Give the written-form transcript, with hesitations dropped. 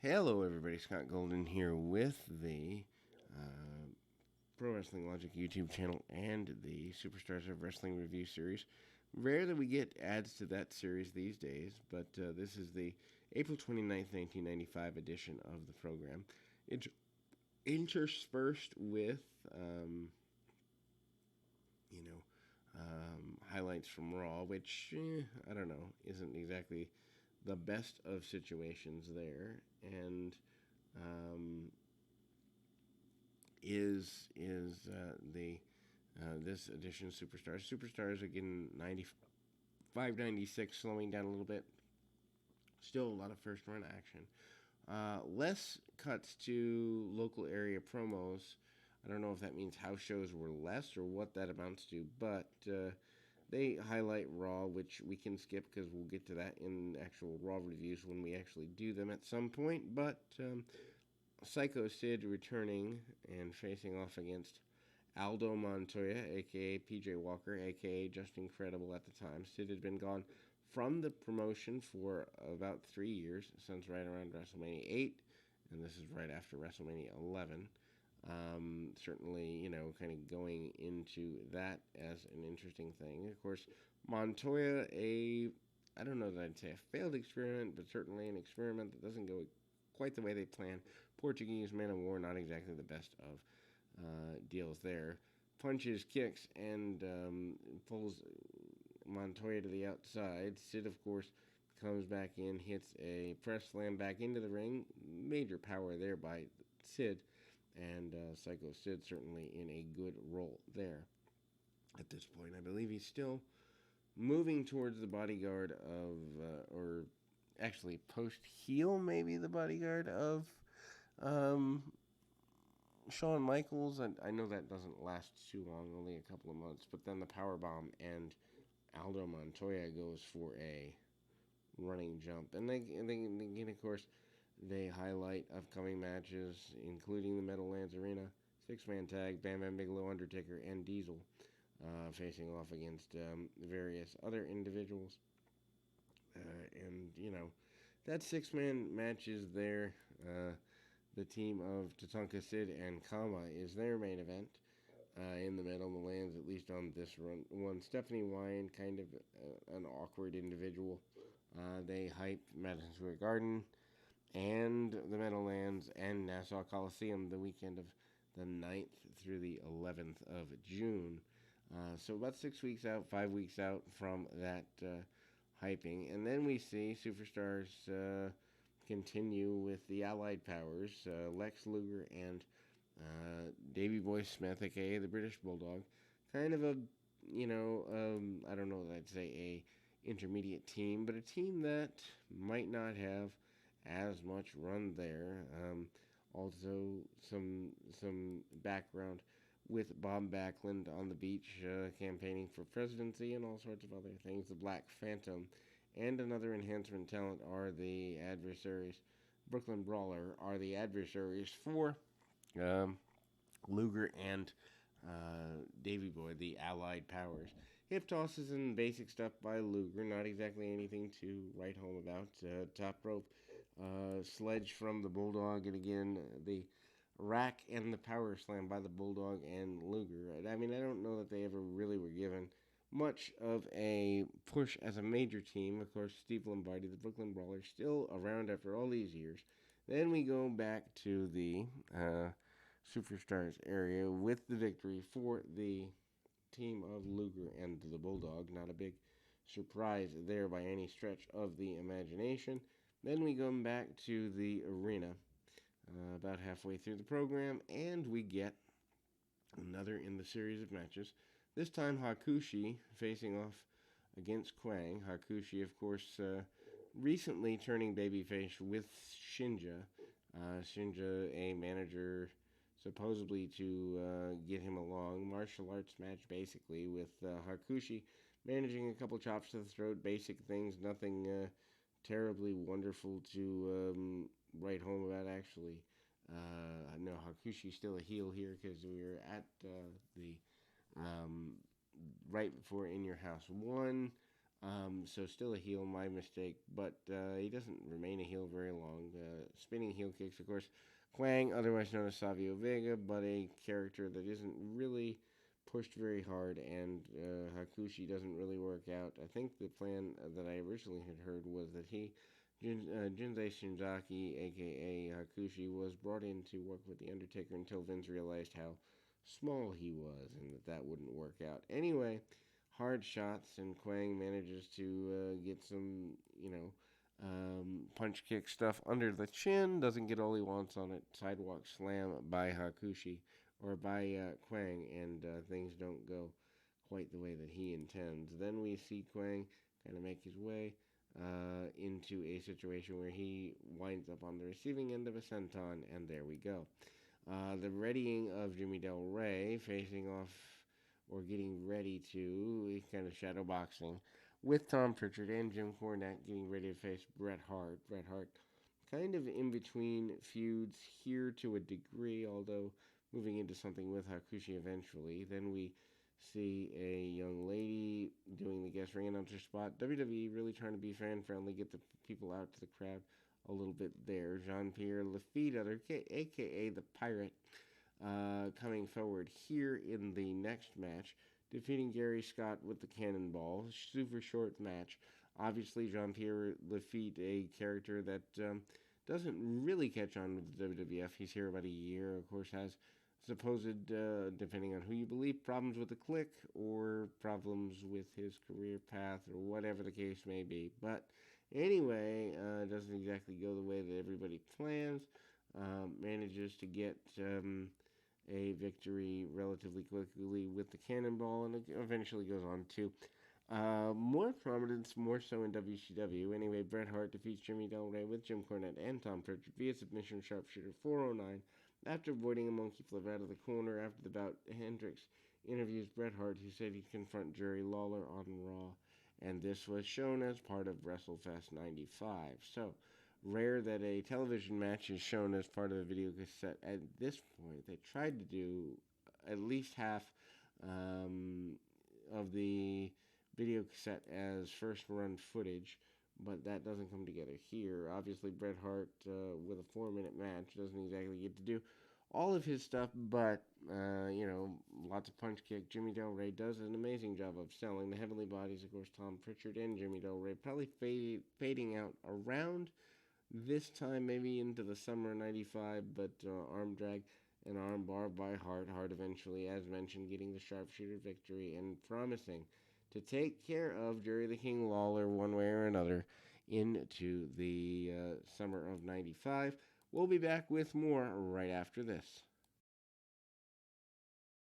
Hello, everybody. Scott Golden here with the Pro Wrestling Logic YouTube channel and the Superstars of Wrestling review series. Rare that we get ads to that series these days, but this is the April 29th, 1995 edition of the program. Interspersed with, highlights from Raw, which, I don't know, isn't exactly the best of situations there. And the this edition Superstars. Superstars again 95, 96, slowing down a little bit. Still a lot of first run action. Less cuts to local area promos. I don't know if that means house shows were less or what that amounts to, but they highlight Raw, which we can skip because we'll get to that in actual Raw reviews when we actually do them at some point. But Psycho Sid returning and facing off against Aldo Montoya, aka PJ Walker, aka Just Incredible at the time. Sid had been gone from the promotion for about 3 years, since right around WrestleMania 8, and this is right after WrestleMania 11. Certainly, kind of going into that as an interesting thing. Of course, Montoya, I don't know that I'd say a failed experiment, but certainly an experiment that doesn't go quite the way they planned. Portuguese Man of War, not exactly the best of deals there. Punches, kicks, and pulls Montoya to the outside. Sid, of course, comes back in, hits a press slam back into the ring. Major power there by Sid. And Psycho Sid certainly in a good role there at this point. I believe he's still moving towards the bodyguard of, or actually post-heel, maybe the bodyguard of Shawn Michaels. I know that doesn't last too long, only a couple of months. But then the powerbomb and Aldo Montoya goes for a running jump. And again, of course, they highlight upcoming matches, including the Meadowlands Arena, six-man tag, Bam Bam Bigelow, Undertaker, and Diesel, facing off against various other individuals. That six-man match is there. The team of Tatanka Sid and Kama is their main event. In the Meadowlands, at least on this one. Stephanie Wyan, kind of an awkward individual. They hyped Madison Square Garden and the Meadowlands and Nassau Coliseum the weekend of the 9th through the 11th of June. So about 6 weeks out, 5 weeks out from that hyping. And then we see Superstars continue with the Allied Powers, Lex Luger and Davey Boy Smith, aka the British Bulldog. Kind of a, I don't know that I'd say a intermediate team, but a team that might not have as much run there. Also, some background with Bob Backlund on the beach campaigning for presidency and all sorts of other things. The Black Phantom and another enhancement talent are the adversaries. Brooklyn Brawler are the adversaries for Luger and Davey Boy, the Allied Powers. Hip tosses and basic stuff by Luger, not exactly anything to write home about. Top rope sledge from the Bulldog, and again, the rack and the power slam by the Bulldog and Luger. I mean, I don't know that they ever really were given much of a push as a major team. Of course, Steve Lombardi, the Brooklyn Brawler, still around after all these years. Then we go back to the Superstars area with the victory for the team of Luger and the Bulldog. Not a big surprise there by any stretch of the imagination. Then we go back to the arena about halfway through the program, and we get another in the series of matches. This time Hakushi facing off against Kwang. Hakushi, of course, recently turning babyface with Shinja. Shinja, a manager supposedly to get him along. Martial arts match, basically, with Hakushi managing a couple chops to the throat, basic things, nothing terribly wonderful to write home about, actually. No, Hakushi's still a heel here because we were at the right before In Your House 1. So still a heel, my mistake, but he doesn't remain a heel very long. Spinning heel kicks, of course. Kwang, otherwise known as Savio Vega, but a character that isn't really pushed very hard, and Hakushi doesn't really work out. I think the plan that I originally had heard was that Jinsei Shinzaki, aka Hakushi, was brought in to work with The Undertaker until Vince realized how small he was and that wouldn't work out. Anyway, hard shots, and Kwang manages to get some, punch kick stuff under the chin. Doesn't get all he wants on it. Sidewalk slam by Hakushi or by Kwang, and things don't go quite the way that he intends. Then we see Kwang kind of make his way into a situation where he winds up on the receiving end of a senton, and there we go. The readying of Jimmy Delray facing off or getting ready to kind of shadow boxing with Tom Pritchard and Jim Cornette getting ready to face Bret Hart. Bret Hart kind of in between feuds here to a degree, although moving into something with Hakushi eventually. Then we see a young lady doing the guest ring announcer spot. WWE really trying to be fan friendly, get the people out to the crowd a little bit there. Jean-Pierre Lafitte, aka the Pirate, coming forward here in the next match, defeating Gary Scott with the Cannonball. Super short match. Obviously, Jean-Pierre Lafitte, a character that doesn't really catch on with the WWF. He's here about a year. Of course, has supposed, depending on who you believe, problems with the Click or problems with his career path or whatever the case may be. But anyway, doesn't exactly go the way that everybody plans. Manages to get a victory relatively quickly with the Cannonball, and eventually goes on to more prominence, more so in WCW. Anyway, Bret Hart defeats Jimmy Delray with Jim Cornette and Tom Pritchard via submission sharpshooter 409 after avoiding a monkey flip out of the corner. After the bout, Hendricks interviews Bret Hart, who said he'd confront Jerry Lawler on Raw, and this was shown as part of WrestleFest 95. So, rare that a television match is shown as part of a video cassette at this point. They tried to do at least half of the video cassette as first run footage, but that doesn't come together here. Obviously, Bret Hart with a 4-minute match doesn't exactly get to do all of his stuff, but lots of punch kick. Jimmy Delray does an amazing job of selling the heavenly bodies. Of course, Tom Pritchard and Jimmy Delray probably fading out around this time, maybe into the summer of 95, but arm drag and arm bar by Hart. Hart eventually, as mentioned, getting the sharpshooter victory and promising to take care of Jerry the King Lawler one way or another into the summer of 95. We'll be back with more right after this.